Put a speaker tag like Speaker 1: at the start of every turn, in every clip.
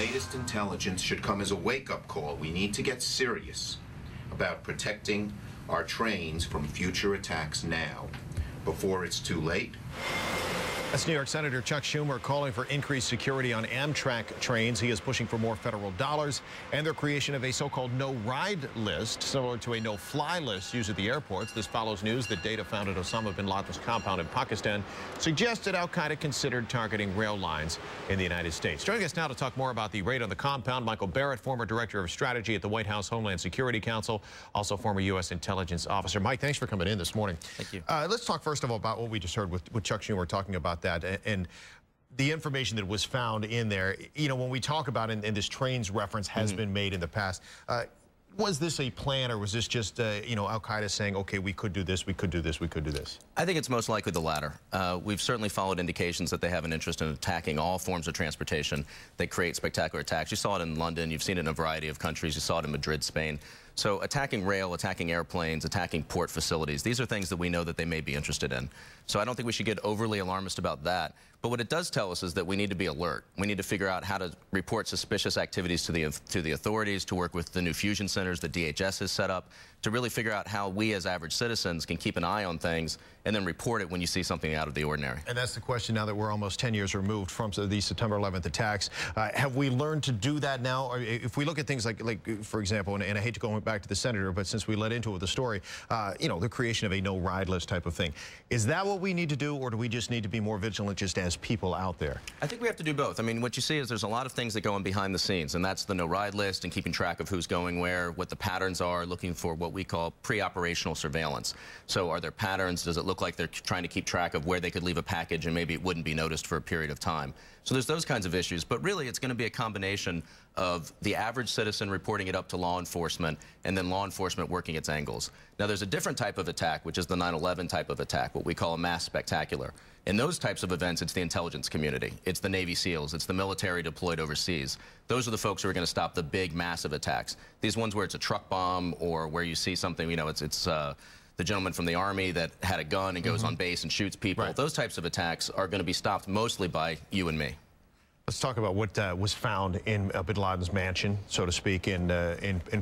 Speaker 1: latest intelligence should come as a wake-up call. We need to get serious about protecting our trains from future attacks now, before it's too late.
Speaker 2: That's New York Senator Chuck Schumer calling for increased security on Amtrak trains. He is pushing for more federal dollars and the creation of a so-called no-ride list, similar to a no-fly list used at the airports. This follows news that data found at Osama bin Laden's compound in Pakistan suggested al-Qaeda considered targeting rail lines in the United States. Joining us now to talk more about the raid on the compound, Michael Barrett, former director of strategy at the White House Homeland Security Council, also former U.S. intelligence officer. Mike, thanks for coming in this morning.
Speaker 3: Thank you.
Speaker 2: Let's talk first of all about what we just heard with Chuck Schumer talking about that and the information that was found in there. You know, when we talk about and this trains reference has been made in the past, was this a plan, or was this just, you know, al-Qaeda saying, okay, we could do this, we could do this, we could do this?
Speaker 3: I think it's most likely the latter. We've certainly followed indications that they have an interest in attacking all forms of transportation. They create spectacular attacks. You saw it in London. You've seen it in a variety of countries. You saw it in Madrid, Spain. So attacking rail, attacking airplanes, attacking port facilities, these are things that we know that they may be interested in. So I don't think we should get overly alarmist about that. But what it does tell us is that we need to be alert. We need to figure out how to report suspicious activities to the authorities, to work with the new fusion centers that DHS has set up, to really figure out how we as average citizens can keep an eye on things and then report it when you see something out of the ordinary.
Speaker 2: And that's the question now that we're almost 10 years removed from the September 11th attacks. Have we learned to do that now? Or if we look at things like for example, and I hate to go back to the senator, but since we led into it with the story, you know, the creation of a no-ride list type of thing. Is that what we need to do, or do we just need to be more vigilant just as people out there?
Speaker 3: I think we have to do both. I mean, what you see is there's a lot of things that go on behind the scenes, and that's the no-ride list and keeping track of who's going where, what the patterns are, looking for what we call pre-operational surveillance. So are there patterns? Does it look like they're trying to keep track of where they could leave a package and maybe it wouldn't be noticed for a period of time? So there's those kinds of issues, but really it's going to be a combination of the average citizen reporting it up to law enforcement and then law enforcement working its angles. Now there's a different type of attack, which is the 9/11 type of attack, what we call a mass spectacular. In those types of events, it's the intelligence community. It's the Navy SEALs. It's the military deployed overseas. Those are the folks who are going to stop the big massive attacks. These ones where it's a truck bomb or where you see something, you know, it's the gentleman from the Army that had a gun and goes on base and shoots people.
Speaker 2: Right.
Speaker 3: Those types of attacks are going to be stopped mostly by you and me.
Speaker 2: Let's talk about what was found in bin Laden's mansion, so to speak, in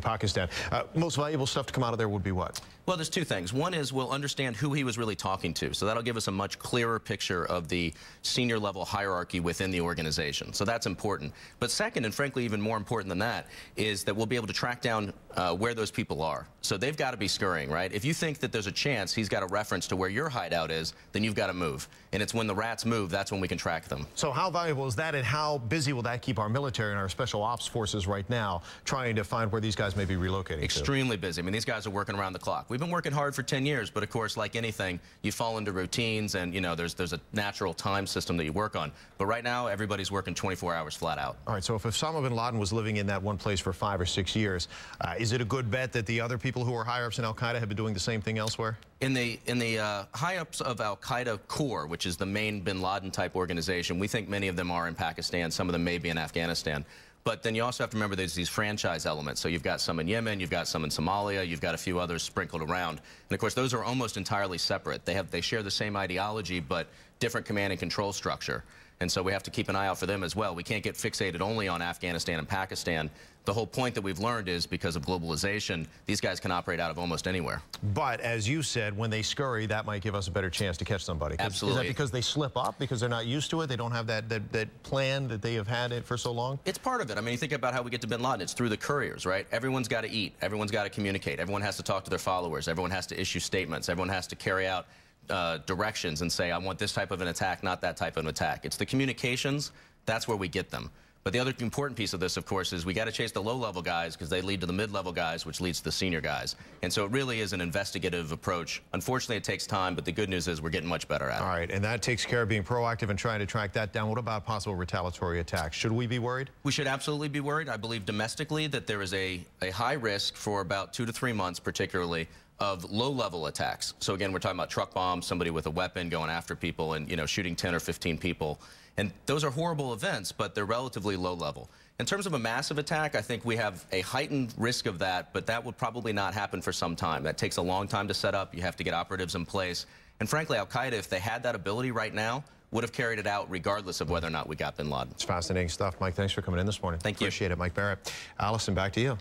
Speaker 2: Pakistan. Most valuable stuff to come out of there would be what?
Speaker 3: Well, there's two things. One is we'll understand who he was really talking to. So that'll give us a much clearer picture of the senior level hierarchy within the organization. So that's important. But second, and frankly even more important than that, is that we'll be able to track down where those people are. So they've got to be scurrying, right? If you think that there's a chance he's got a reference to where your hideout is, then you've got to move. And it's when the rats move, that's when we can track them.
Speaker 2: So how valuable is that, and how busy will that keep our military and our special ops forces right now trying to find where these guys may be relocating
Speaker 3: Extremely busy. I mean, these guys are working around the clock. We've been working hard for 10 years, but of course, like anything, you fall into routines and, you know, there's a natural time system that you work on. But right now, everybody's working 24 hours flat out.
Speaker 2: All right, so if Osama bin Laden was living in that one place for 5 or 6 years, is it a good bet that the other people who are higher-ups in al-Qaeda have been doing the same thing elsewhere?
Speaker 3: In the high-ups of al-Qaeda core, which is the main bin Laden type organization, we think many of them are in Pakistan, some of them may be in Afghanistan. But then you also have to remember there's these franchise elements. So you've got some in Yemen, you've got some in Somalia, you've got a few others sprinkled around. And of course, those are almost entirely separate. They share the same ideology, but different command and control structure. And so we have to keep an eye out for them as well. We can't get fixated only on Afghanistan and Pakistan. The whole point that we've learned is because of globalization, these guys can operate out of almost anywhere.
Speaker 2: But as you said, when they scurry, that might give us a better chance to catch somebody.
Speaker 3: Absolutely.
Speaker 2: Is that because they slip up, because they're not used to it? They don't have that plan that they have had it for so long?
Speaker 3: It's part of it. I mean, you think about how we get to bin Laden. It's through the couriers, right? Everyone's got to eat. Everyone's got to communicate. Everyone has to talk to their followers. Everyone has to issue statements. Everyone has to carry out directions and say, I want this type of an attack, not that type of an attack. It's the communications. That's where we get them. But the other important piece of this, of course, is we got to chase the low-level guys because they lead to the mid-level guys, which leads to the senior guys. And so it really is an investigative approach. Unfortunately, it takes time, but the good news is we're getting much better at it.
Speaker 2: All right, and that takes care of being proactive and trying to track that down. What about possible retaliatory attacks? Should we be worried?
Speaker 3: We should absolutely be worried. I believe domestically that there is a high risk for about 2 to 3 months, particularly, of low-level attacks. So again, we're talking about truck bombs, somebody with a weapon going after people and, you know, shooting 10 or 15 people. And those are horrible events, but they're relatively low-level. In terms of a massive attack, I think we have a heightened risk of that, but that would probably not happen for some time. That takes a long time to set up. You have to get operatives in place. And frankly, al-Qaeda, if they had that ability right now, would have carried it out regardless of whether or not we got bin Laden.
Speaker 2: It's fascinating stuff. Mike, thanks for coming in this morning.
Speaker 3: Thank you.
Speaker 2: Appreciate it, Mike Barrett. Allison, back to you.